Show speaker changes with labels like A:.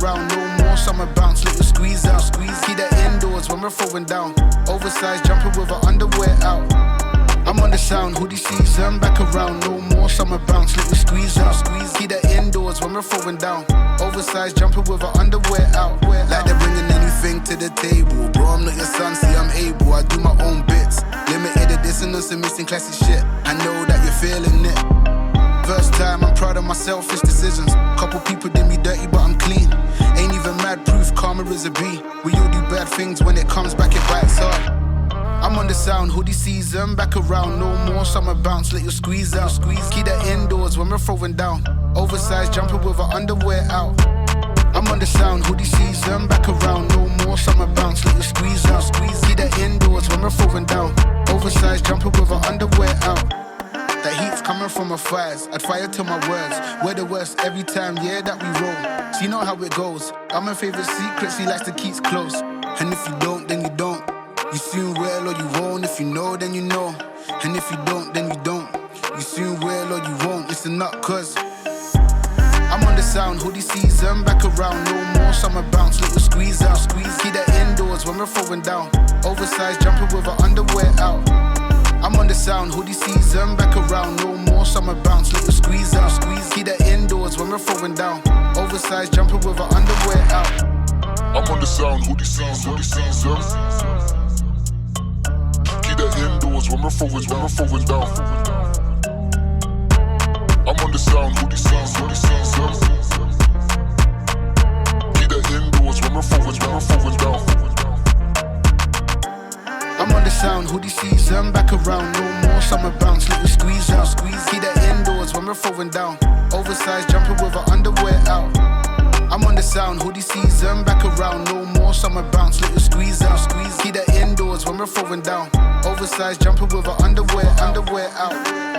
A: around, no more summer bounce, little squeeze out. Keep that indoors when we're throwing down. Oversized jumper with our underwear out. I'm on the sound, hoodie season, back around, no more summer bounce, little squeeze out. Keep that indoors when we're throwing down. Oversized jumper with our underwear out. Like they're bringing anything to the table. Bro, I'm not your son, see I'm able, I do my own bits. Limited dissonance and missing classic shit. I know that you're feeling it. First time, I'm proud of my selfish decisions. Couple people did me dirty, but I'm clean. Ain't even mad proof, karma is a B. We all do bad things, when it comes back it bites hard. I'm on the sound, hoodie season, back around, no more summer bounce, let you squeeze out. Keep that indoors when we're throwing down. Oversized jumper with our underwear out. I'm on the sound, hoodie season, back around, no more summer bounce, let you squeeze out. Keep that indoors when we're throwing down. Oversized jumper with our underwear out. That heat's coming from our fires, I'd fire to my words. We're the worst every time, yeah, that we roll. So you know how it goes, got my favorite secrets he likes to keep close. And if you don't, then you don't. You soon will or you won't, if you know then you know. And if you don't, then you don't. You soon will or you won't, listen up cause I'm on the sound, hoodie season, back around, no more summer bounce, little squeeze out. Keep that indoors when we're throwing down. Oversized jumper with our underwear out. I'm on the sound, hoodie season, back around, no more summer bounce, little squeeze out. Keep that indoors when we're throwing down. Oversized jumper with our underwear out.
B: I'm on the sound, hoodie season. Keep that indoors when we're throwing down. I'm on the sound, hoodie season. Keep that indoors when we're throwing down.
A: I'm on the sound, hoodie season, back around, no more summer bounce, little squeeze out. Keep that indoors when we're throwing down. Oversized jumper with our underwear out. I'm on the sound, hoodie season, back around, no more summer bounce, little squeeze out. Keep that indoors when we're throwing down. Oversized jumper with our underwear out.